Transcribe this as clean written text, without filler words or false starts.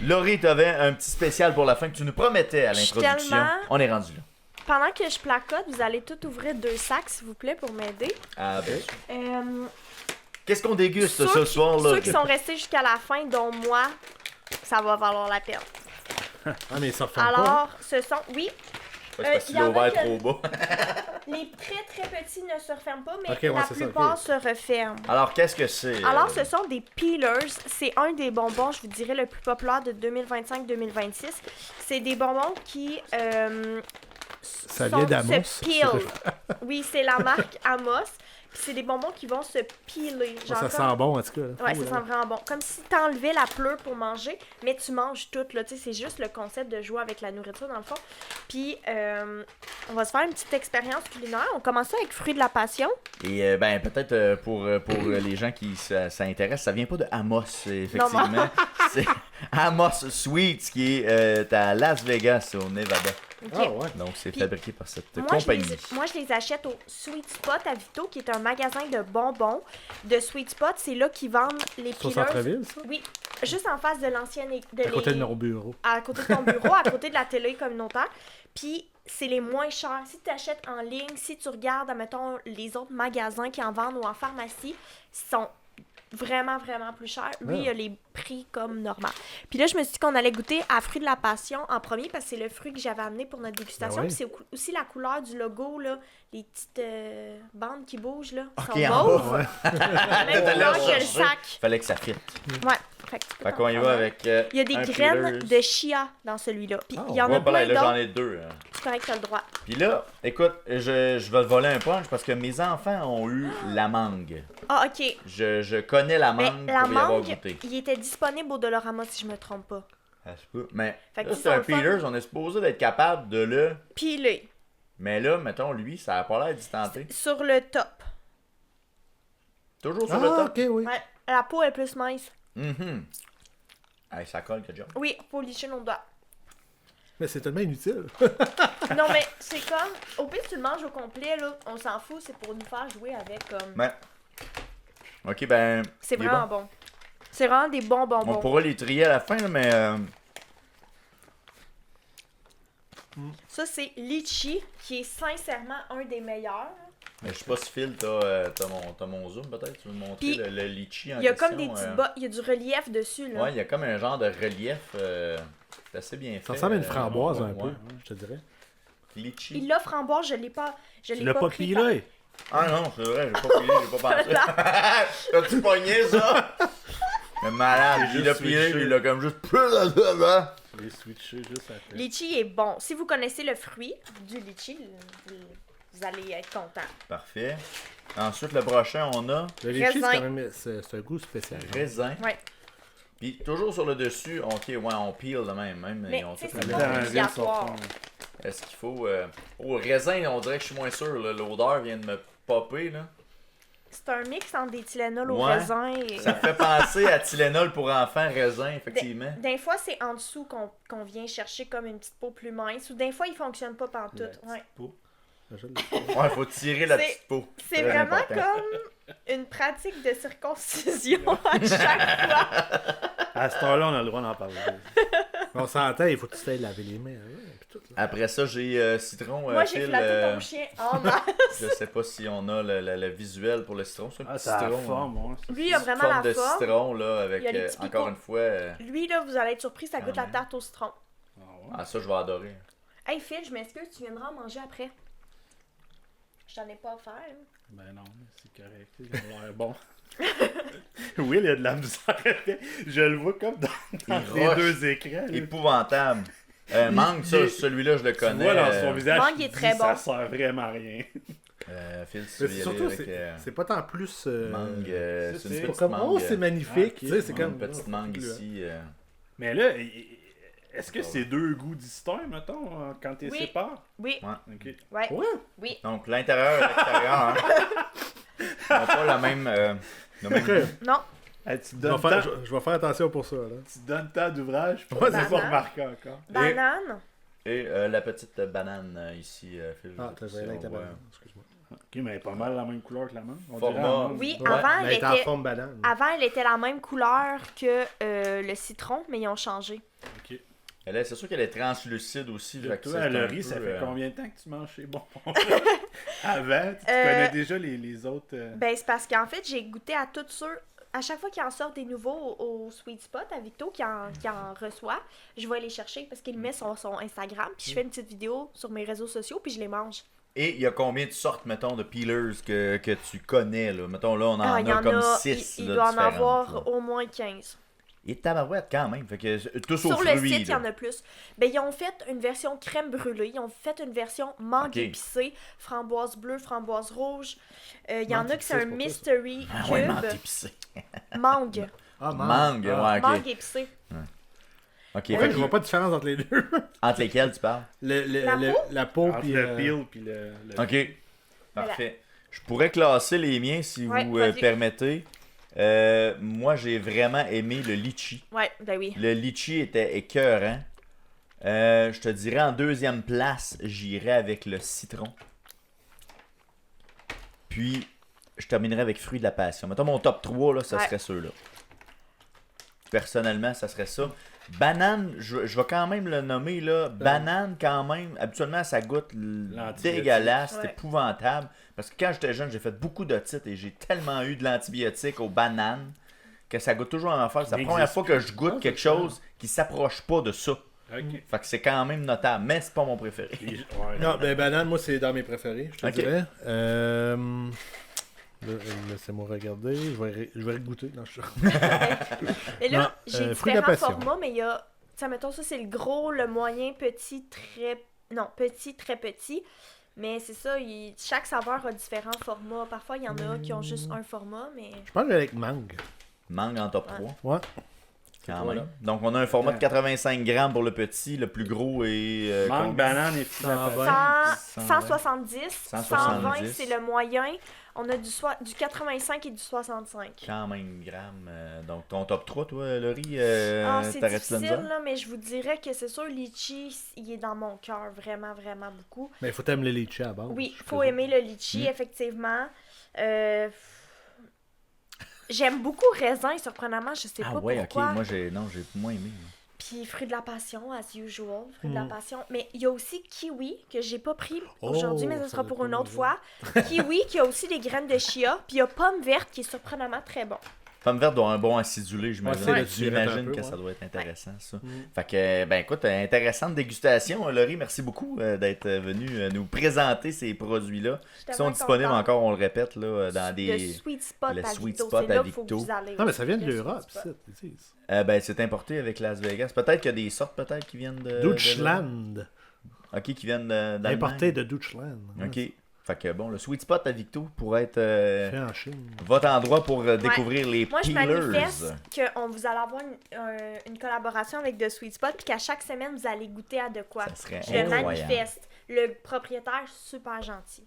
Laurie, t'avais un petit spécial pour la fin que tu nous promettais à l'introduction. Tellement... On est rendu là. Pendant que je placote, vous allez tout ouvrir 2 sacs, s'il vous plaît, pour m'aider. Ah ben. Euh, Qu'est-ce qu'on déguste ceux ce qui- soir là? Ceux qui sont restés jusqu'à la fin, dont moi, ça va valoir la peine. Ah, mais ça referme pas. Alors, ce sont... Oui, Ouais, c'est parce que tu y en l'as a ouvert que- trop bas. les très petits ne se referment pas, mais Ok, ouais, la c'est ça, plupart ok. se referment. Alors, qu'est-ce que c'est? Alors, ce sont des peelers. C'est un des bonbons, je vous dirais, le plus populaire de 2025-2026. C'est des bonbons qui Ça sont- vient d'Amos. se peel. Oui, c'est la marque Amos. Puis c'est des bonbons qui vont se peeler. Genre Ça comme- sent bon, en tout cas. là. Ouais, Ouh, ça là. sent vraiment bon. Comme si t'enlevais la pleure pour manger, mais tu manges tout, là. Tu sais, c'est juste le concept de jouer avec la nourriture, dans le fond. Puis, on va se faire une petite expérience culinaire. On commence ça avec fruits de la passion. Et ben peut-être pour les gens qui ça intéresse, ça vient pas de Amos, effectivement. Non, C'est Amos Sweets qui est à Las Vegas, au Nevada. OK. Ah ouais. Donc c'est Puis, fabriqué par cette Moi compagnie. je les achète au Sweet Spot à Vito, qui est un magasin de bonbons de Sweet Spot. C'est là qu'ils vendent les C'est au peelers. centre-ville, ça? Oui, juste en face de l'ancienne... À côté de nos bureaux. À côté de ton bureau, à côté de la télé communautaire. Puis, c'est les moins chers. Si tu achètes en ligne, si tu regardes, admettons, les autres magasins qui en vendent ou en pharmacie, ils sont vraiment plus chers. Lui, il a les prix comme normal. Puis là, je me suis dit qu'on allait goûter à fruit de la passion en premier parce que c'est le fruit que j'avais amené pour notre dégustation. Ben oui. Puis c'est aussi la couleur du logo, là, les petites bandes qui bougent, là, Ok, sont en mauves. Ouais. La même couleur que le sac. Fallait que ça fitte. Ouais. Fait que tu peux Fait t'en qu'on y prendre va un. avec Il y a des un graines peelers. de chia dans celui-là. Puis Ah, il y en Ouais, a pas là, plein là, j'en d'autres. ai deux. Hein. C'est correct, t'as le droit. Puis là, écoute, je vais te voler un punch parce que mes enfants ont eu la mangue. Ah, OK. Je connais la Mais mangue la pour y avoir mangue, goûté. il était disponible au Dollarama, si je me trompe pas. Ça se peut. Mais Fait que là, ils c'est un sont le fun. peelers, on est supposé d'être capable de le... Pilé. Mais là, mettons, lui, ça a pas l'air d'y tenter. Sur le top. Toujours sur le Ah, top. ok, oui. Ouais. La peau est plus mince. Mhm. Hey, ça colle, que job. Oui, faut licher nos doigts. Mais c'est tellement inutile. Non, mais c'est comme... Au pire, tu le manges au complet, là. On s'en fout, c'est pour nous faire jouer avec, comme... Mais... Ok, ben... C'est il est vraiment bon. C'est vraiment des bons bon. bonbons. On pourra les trier à la fin, là, mais... Ça, c'est litchi, qui est sincèrement un des meilleurs. mais je sais pas si Phil, t'as mon zoom, peut-être? Tu veux me montrer Puis, le litchi en Il y a question, comme des petites bas... Il y a du relief dessus, là. Ouais, il y a comme un genre de relief... c'est assez bien fait. Ça ressemble à une framboise un ouais. peu, je te dirais. Litchi. Il l'offre en bois, je l'ai pas... Je Tu l'ai l'as pas pris pilé. Ah non, c'est vrai, j'ai pas pilé, j'ai pas pensé. T'as-tu pogné ça? Le malade, J'ai il a juste pilé, switché. puis il a comme juste... Je l'ai switché juste après. Litchi est bon. Si vous connaissez le fruit du litchi, vous allez être content. Parfait. Ensuite, le prochain, on a Le litchi, c'est Raisin. quand même c'est un goût spécial. raisin. Ouais. Puis toujours sur le dessus, ok, ouais, on peel de même. Mais ils ont tu sais, tout c'est le pas même. obligatoire. Est-ce qu'il faut... Oh, raisin, on dirait que je suis moins sûr, là. L'odeur vient de me popper, là. C'est un mix entre des Tylenol au Ouais. raisin et... Ça fait penser à Tylenol pour enfants, raisin, effectivement. Des fois, c'est en dessous qu'on vient chercher comme une petite peau plus mince. Ou des fois, il fonctionne pas pantoute. Ouais. Ouais, faut tirer la C'est- petite peau. C'est Très vraiment important. comme une pratique de circoncision à chaque fois. À cette heure-là, on a le droit d'en parler. On s'entend, il faut que tu t'ailles laver les mains. Puis tout, là. Après ça, j'ai citron. Moi, j'ai Phil, flatté ton chien en masse. je sais pas si on a le visuel pour le citron. C'est un Ah, petit ça a la citron. forme, ouais. Lui, il a vraiment forme la de forme. citron, là, avec, Il y a les petits encore picots. une fois... Lui, là, vous allez être surpris, ça goûte la ouais. tarte au citron. Ah, ouais. Ah, ça, je vais adorer. Hey, Phil, je m'excuse, tu viendras en manger après. Je t'en ai pas offert. hein. Ben non, mais c'est correct. Il a l'air bon. Oui, il y a de la misère. Je le vois comme dans Il les roche. deux écrans. là. Épouvantable. Mangue, ça, il- celui-là, je le Tu connais. vois dans son visage, Mangue il est dit, très ça bon. sert vraiment à rien. Phil, si tu Mais veux y aller surtout, avec c'est pas tant plus. mangue, c'est une c'est petite comme, mangue. oh, c'est magnifique. Ah, Tu sais, c'est une comme. petite mangue plus, hein. ici. Mais là, est-ce que c'est deux goûts distincts, mettons, quand tu les Oui. sépares? Oui, Ok. ouais, Ouais. oui. Donc, l'intérieur et l'extérieur, hein, n'ont pas la même... le même Ok. goût. Non, Hey, tu Je donnes vais, faire, tant, je vais faire attention pour ça. Là. tu donnes tant d'ouvrages pour Ouais, les c'est pas ça. remarquer encore. banane. Et la petite banane ici, Phil. Ah, t'as si raison avec on la voit. banane. Excuse-moi. Ok, mais pas mal la même couleur que la mangue. On Format. dirait la mangue. Oui, Ouais, avant, mais elle elle est en était... forme banane. Avant, elle était la même couleur que le citron, mais ils ont changé. Ok. C'est sûr qu'elle est translucide aussi. fait que Toi, c'est à un Laurie, peu, ça fait combien de temps que tu manges chez Bonbons? Avant, tu connais déjà les autres. Ben, c'est parce qu'en fait, j'ai goûté à tous ceux. À chaque fois qu'il en sort des nouveaux au Sweet Spot, à Victo qui en reçoit, je vais les chercher parce qu'il met sur son Instagram. Puis je fais une petite vidéo sur mes réseaux sociaux, puis je les mange. Et il y a combien de sortes, mettons, de peelers que tu connais, là? Mettons, là, on en Il y a en comme a, 6. il doit en avoir au moins 15. Et tabarouette, quand même. Fait que tous aux Sur le fruits, site, il y là. en a plus. Ben, ils ont fait une version crème brûlée, ils ont fait une version mangue Ok. épicée, framboise bleue, framboise rouge. Il y en Mangue a qui c'est un épicée, c'est mystery Ah ouais, menthe cube. épicée. Mangue. Ah, Mangue, ouais, ok. Mangue épicée. Ok, Ouais, fait je que- vois pas de différence entre les deux. entre lesquels tu parles? La peau Entre puis le peel puis le... Ok, parfait. Je pourrais classer les miens si Ouais, vous vas-y. permettez. Moi, j'ai vraiment aimé le litchi. Ouais, ben oui. Le litchi était écœurant. Je te dirais en deuxième place, j'irais avec le citron. Puis, je terminerai avec fruit de la passion. Mettons mon top 3, là, ça Ouais. serait ceux-là. Personnellement, ça serait ça. Banane, je vais quand même le nommer là. Banane, quand même, habituellement, ça goûte L'antibiotique. dégueulasse, c'est Ouais. épouvantable. Parce que quand j'étais jeune, j'ai fait beaucoup d'otites et j'ai tellement eu de l'antibiotique aux bananes que ça goûte toujours la même affaire. C'est la Il première existe fois que je goûte Ah, quelque c'est chose qui s'approche pas de ça. Ok. Fait que c'est quand même notable, mais c'est pas mon préféré. Ouais, Non, ben banane, moi, c'est dans mes préférés, je te Ok. dirais. Laissez-moi regarder. Je vais goûter. Non, je... Et là, Non, j'ai fruit de la différents passion. formats, mais il y a. Ça, mettons, ça, c'est le gros, le moyen, petit, très. Non, petit, très petit. Mais c'est ça, chaque saveur a différents formats. Parfois, il y en a qui ont juste un format, mais. je pense avec mangue. Mangue en top Ouais. 3, Ouais. quand Voilà. même. Donc on a un format de 85 grammes pour le petit, le plus gros est... Mangue, combien? banane et fruits de la 120. passion. 170, 120, c'est le moyen. On a du 85 et du 65. Quand même grammes. Donc ton top 3, toi, Laurie, C'est t'arrêtes là de difficile, dire? là, mais je vous dirais que c'est sûr, litchi, il est dans mon cœur vraiment, vraiment beaucoup. Mais il faut aimer les litchis à la base. Oui, je il faut présume. aimer le litchi, Mm. effectivement. J'aime beaucoup raisin, surprenamment, je sais Ah pas ouais, pourquoi. ok, moi j'ai moins aimé. Puis fruit de la passion, as usual, fruit de la Mm. passion. Mais il y a aussi kiwi, que j'ai pas pris Oh, aujourd'hui, mais ça ça sera doit pour être une bon, autre déjà. fois. Kiwi, qui a aussi des graines de chia. Puis il y a pomme verte, qui est surprenamment très bon. Pomme verte doit un bon acidulé, j'imagine. Ouais, Tu c'est le imagines un peu, que ouais. ça doit être intéressant, ça. Mm. Fait que, ben écoute, intéressante dégustation. Laurie, merci beaucoup d'être venu nous présenter ces produits-là. J'étais Qui sont vraiment disponibles contente. encore, on le répète, là, dans Le des... Sweet Spot le à Sweet Victo, Spot c'est à là qu'il faut que Victo. vous allez. Non, mais ça vient de Le l'Europe, Sweet Spot. c'est, ils disent. Ben, c'est importé avec Las Vegas. Peut-être qu'il y a des sortes peut-être qui viennent de... Deutschland. Ok, qui viennent d'Allemagne. Importé de Deutschland. Ouais, Ok. Fait que bon, le Sweet Spot à Victo pourrait être Fait en Chine. votre endroit pour découvrir les Moi, je peelers. manifeste qu'on vous allez avoir une collaboration avec The Sweet Spot, puis qu'à chaque semaine, vous allez goûter à de quoi. Ça serait Je le incroyable. manifeste. Le propriétaire, super gentil.